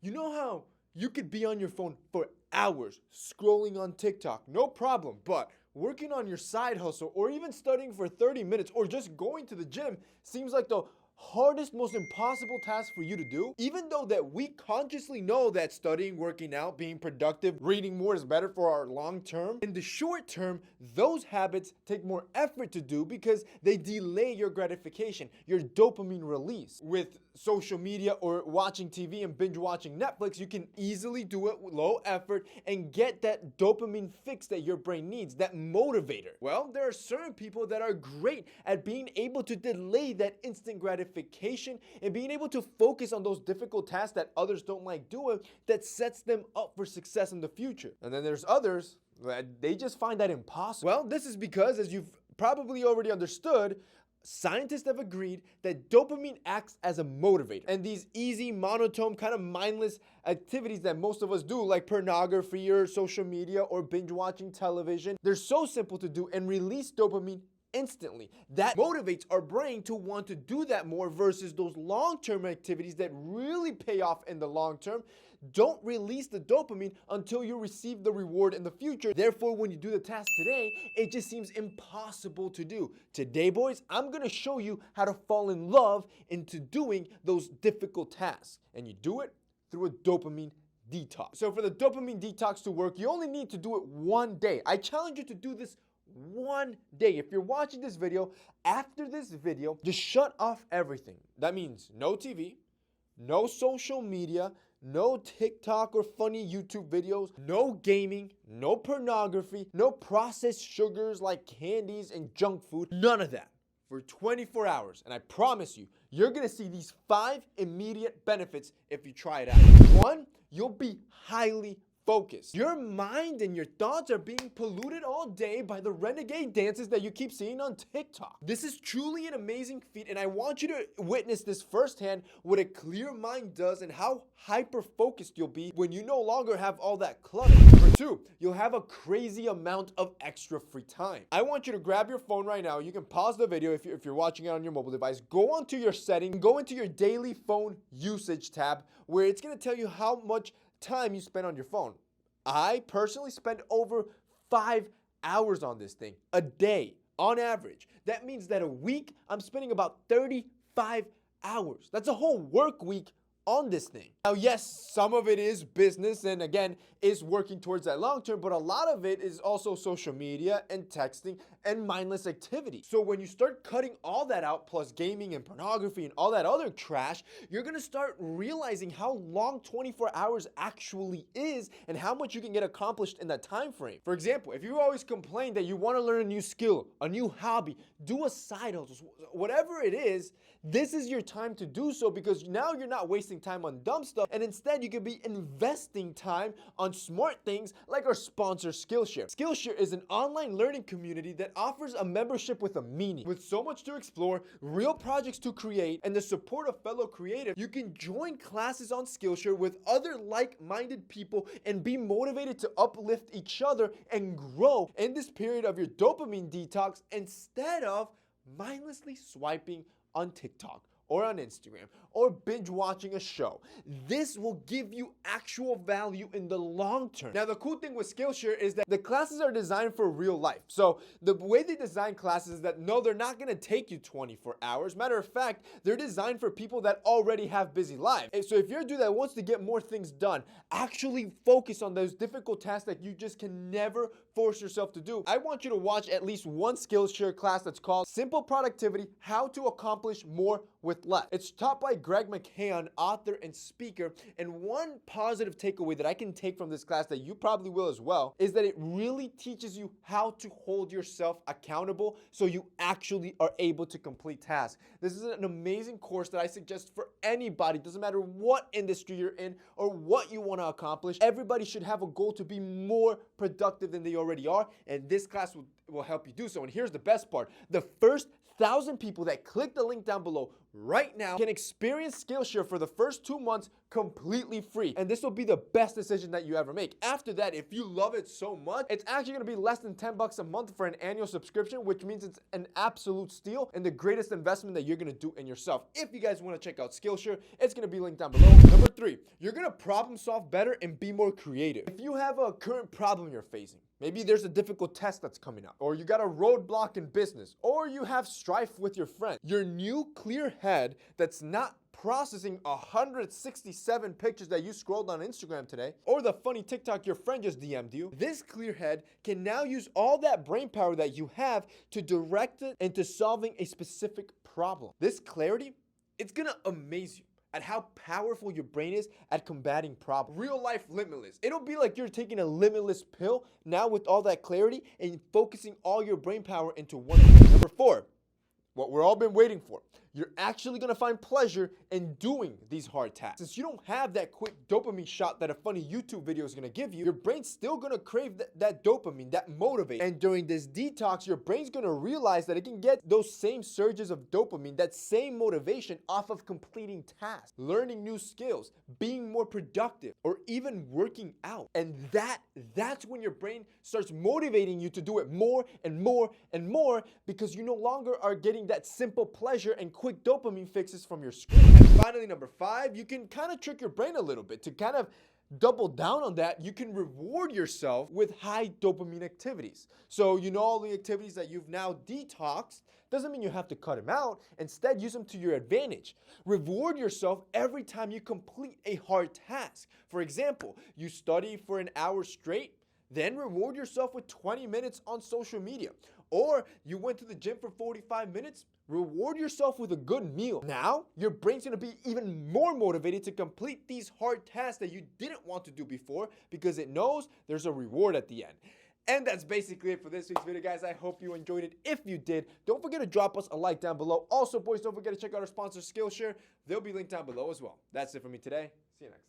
You know how you could be on your phone for hours scrolling on TikTok, no problem, but working on your side hustle or even studying for 30 minutes or just going to the gym seems like the hardest, most impossible task for you to do, even though that we consciously know that studying, working out, being productive, reading more is better for our long term. In the short term, those habits take more effort to do because they delay your gratification, your dopamine release. With social media or watching TV and binge watching Netflix, you can easily do it with low effort and get that dopamine fix that your brain needs, that motivator. Well, there are certain people that are great at being able to delay that instant gratification and being able to focus on those difficult tasks that others don't like doing, that sets them up for success in the future. And then there's others that they just find that impossible. Well, this is because, as you've probably already understood, scientists have agreed that dopamine acts as a motivator. And these easy, monotone, kind of mindless activities that most of us do, like pornography or social media or binge watching television, they're so simple to do and release dopamine instantly. That motivates our brain to want to do that more versus those long-term activities that really pay off in the long term don't release the dopamine until you receive the reward in the future. Therefore, when you do the task today, it just seems impossible to do. Today, boys, I'm gonna show you how to fall in love into doing those difficult tasks. And you do it through a dopamine detox. So for the dopamine detox to work, you only need to do it one day. I challenge you to do this one day. If you're watching this video, after this video, just shut off everything. That means no TV, no social media, no TikTok or funny YouTube videos, no gaming, no pornography, no processed sugars like candies and junk food, none of that for 24 hours. And I promise you, you're gonna see these 5 immediate benefits if you try it out. 1, you'll be highly focused. Your mind and your thoughts are being polluted all day by the renegade dances that you keep seeing on TikTok. This is truly an amazing feat, and I want you to witness this firsthand, what a clear mind does and how hyper-focused you'll be when you no longer have all that clutter. Number 2, you'll have a crazy amount of extra free time. I want you to grab your phone right now. You can pause the video if you're watching it on your mobile device. Go onto your settings, go into your daily phone usage tab, where it's gonna tell you how much time you spend on your phone. I personally spend over 5 hours on this thing a day on average. That means that a week I'm spending about 35 hours. That's a whole work week on this thing. Now, yes, some of it is business and again, is working towards that long term, but a lot of it is also social media and texting and mindless activity. So when you start cutting all that out, plus gaming and pornography and all that other trash, you're gonna start realizing how long 24 hours actually is and how much you can get accomplished in that time frame. For example, if you always complain that you wanna learn a new skill, a new hobby, do a side hustle, whatever it is, this is your time to do so, because now you're not wasting time on dumb stuff, and instead you can be investing time on smart things like our sponsor Skillshare. Skillshare is an online learning community that offers a membership with a meaning. With so much to explore, real projects to create, and the support of fellow creatives, you can join classes on Skillshare with other like-minded people and be motivated to uplift each other and grow in this period of your dopamine detox instead of mindlessly swiping on TikTok or on Instagram or binge watching a show. This will give you actual value in the long term. Now, the cool thing with Skillshare is that the classes are designed for real life. So the way they design classes is that no, they're not gonna take you 24 hours. Matter of fact, they're designed for people that already have busy lives. And so if you're a dude that wants to get more things done, actually focus on those difficult tasks that you just can never force yourself to do, I want you to watch at least one Skillshare class that's called Simple Productivity: How to Accomplish More with Less. It's taught by Greg McKeown, author and speaker. And one positive takeaway that I can take from this class that you probably will as well is that it really teaches you how to hold yourself accountable so you actually are able to complete tasks. This is an amazing course that I suggest for anybody. Doesn't matter what industry you're in or what you want to accomplish. Everybody should have a goal to be more productive than they already are, and this class will help you do so. And here's the best part. The first 1,000 people that click the link down below right now can experience Skillshare for the first 2 months completely free. And this will be the best decision that you ever make. After that, if you love it so much, it's actually gonna be less than 10 bucks a month for an annual subscription, which means it's an absolute steal and the greatest investment that you're gonna do in yourself. If you guys wanna check out Skillshare, it's gonna be linked down below. Number 3, you're gonna problem solve better and be more creative. If you have a current problem you're facing, maybe there's a difficult test that's coming up, or you got a roadblock in business, or you have strife with your friend, your new clear head that's not processing 167 pictures that you scrolled on Instagram today, or the funny TikTok your friend just DM'd you, this clear head can now use all that brain power that you have to direct it into solving a specific problem. This clarity, it's gonna amaze you at how powerful your brain is at combating problems. Real life limitless. It'll be like you're taking a limitless pill now with all that clarity and focusing all your brain power into one thing. Number 4, what we've all been waiting for. You're actually gonna find pleasure in doing these hard tasks. Since you don't have that quick dopamine shot that a funny YouTube video is gonna give you, your brain's still gonna crave that dopamine, that motivate. And during this detox, your brain's gonna realize that it can get those same surges of dopamine, that same motivation off of completing tasks, learning new skills, being more productive, or even working out. And that's when your brain starts motivating you to do it more and more and more, because you no longer are getting that simple pleasure and quick dopamine fixes from your screen. And finally, number 5, you can kind of trick your brain a little bit to kind of double down on that. You can reward yourself with high dopamine activities. So all the activities that you've now detoxed, doesn't mean you have to cut them out. Instead, use them to your advantage. Reward yourself every time you complete a hard task. For example, you study for an hour straight, then reward yourself with 20 minutes on social media. Or you went to the gym for 45 minutes, reward yourself with a good meal. Now, your brain's gonna be even more motivated to complete these hard tasks that you didn't want to do before, because it knows there's a reward at the end. And that's basically it for this week's video, guys. I hope you enjoyed it. If you did, don't forget to drop us a like down below. Also, boys, don't forget to check out our sponsor, Skillshare. They'll be linked down below as well. That's it for me today. See you next time.